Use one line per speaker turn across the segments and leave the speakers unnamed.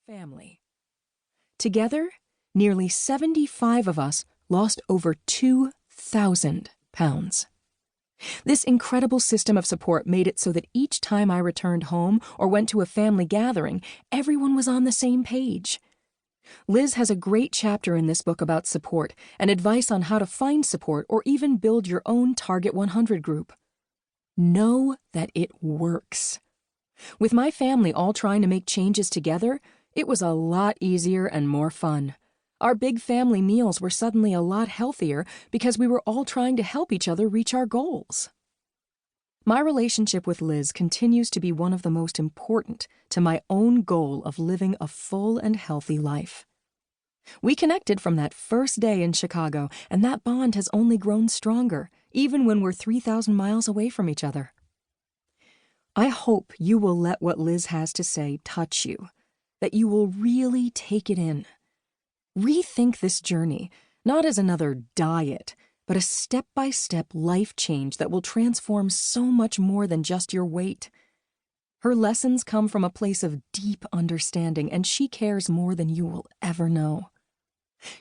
family. Together, nearly 75 of us lost over 2,000 pounds. This incredible system of support made it so that each time I returned home or went to a family gathering, everyone was on the same page. Liz has a great chapter in this book about support and advice on how to find support or even build your own Target 100 group. Know that it works. With my family all trying to make changes together, it was a lot easier and more fun. Our big family meals were suddenly a lot healthier because we were all trying to help each other reach our goals. My relationship with Liz continues to be one of the most important to my own goal of living a full and healthy life. We connected from that first day in Chicago, and that bond has only grown stronger, even when we're 3,000 miles away from each other. I hope you will let what Liz has to say touch you, that you will really take it in. Rethink this journey, not as another diet, but a step-by-step life change that will transform so much more than just your weight. Her lessons come from a place of deep understanding, and she cares more than you will ever know.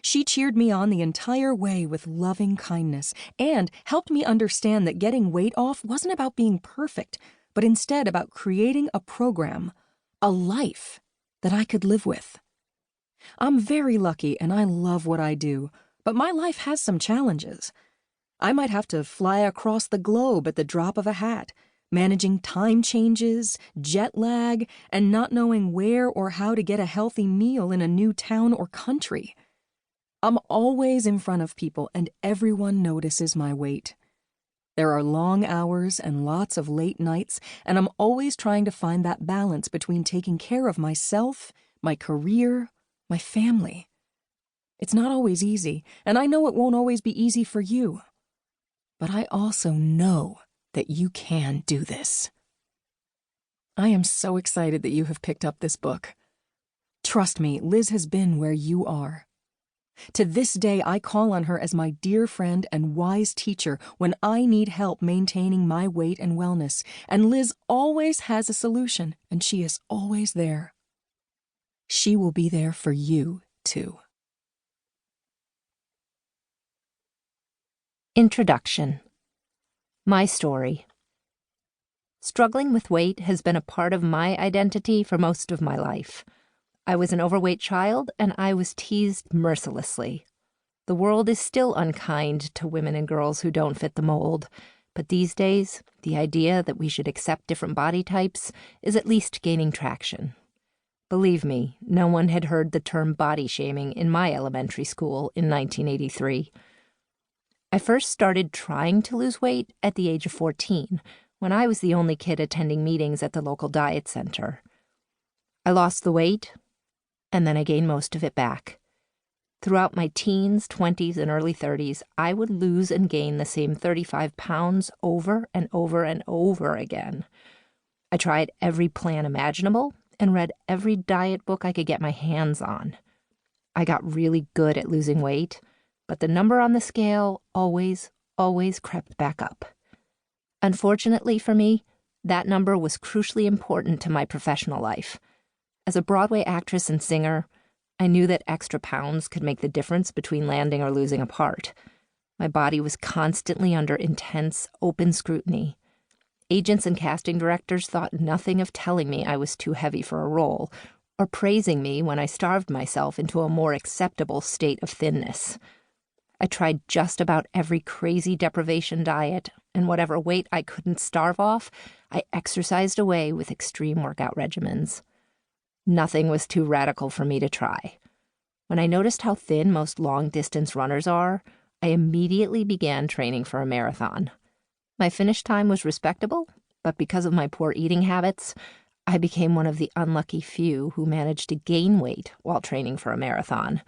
She cheered me on the entire way with loving kindness and helped me understand that getting weight off wasn't about being perfect, but instead about creating a program, a life that I could live with. I'm very lucky and I love what I do, but my life has some challenges. I might have to fly across the globe at the drop of a hat, managing time changes, jet lag, and not knowing where or how to get a healthy meal in a new town or country. I'm always in front of people and everyone notices my weight. There are long hours and lots of late nights, and I'm always trying to find that balance between taking care of myself, my career, my family. It's not always easy, and I know it won't always be easy for you. But I also know that you can do this. I am so excited that you have picked up this book. Trust me, Liz has been where you are. To this day, I call on her as my dear friend and wise teacher when I need help maintaining my weight and wellness, and Liz always has a solution, and she is always there. She will be there for you, too.
Introduction. My story. Struggling with weight has been a part of my identity for most of my life. I was an overweight child, and I was teased mercilessly. The world is still unkind to women and girls who don't fit the mold, but these days, the idea that we should accept different body types is at least gaining traction. Believe me, no one had heard the term body shaming in my elementary school in 1983. I first started trying to lose weight at the age of 14, when I was the only kid attending meetings at the local diet center. I lost the weight, and then I gained most of it back. Throughout my teens, 20s, and early 30s, I would lose and gain the same 35 pounds over and over and over again. I tried every plan imaginable and read every diet book I could get my hands on. I got really good at losing weight, but the number on the scale always crept back up. Unfortunately for me, that number was crucially important to my professional life. As a Broadway actress and singer, I knew that extra pounds could make the difference between landing or losing a part. My body was constantly under intense, open scrutiny. Agents and casting directors thought nothing of telling me I was too heavy for a role, or praising me when I starved myself into a more acceptable state of thinness. I tried just about every crazy deprivation diet, and whatever weight I couldn't starve off, I exercised away with extreme workout regimens. Nothing was too radical for me to try. When I noticed how thin most long-distance runners are, I immediately began training for a marathon. My finish time was respectable, but because of my poor eating habits, I became one of the unlucky few who managed to gain weight while training for a marathon.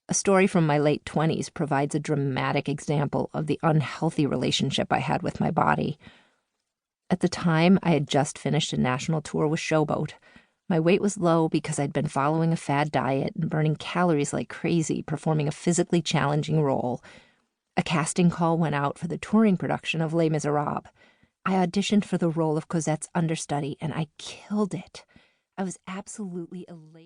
A story from my late 20s provides a dramatic example of the unhealthy relationship I had with my body. At the time, I had just finished a national tour with Showboat. My weight was low because I'd been following a fad diet and burning calories like crazy, performing a physically challenging role. A casting call went out for the touring production of Les Miserables. I auditioned for the role of Cosette's understudy, and I killed it. I was absolutely elated.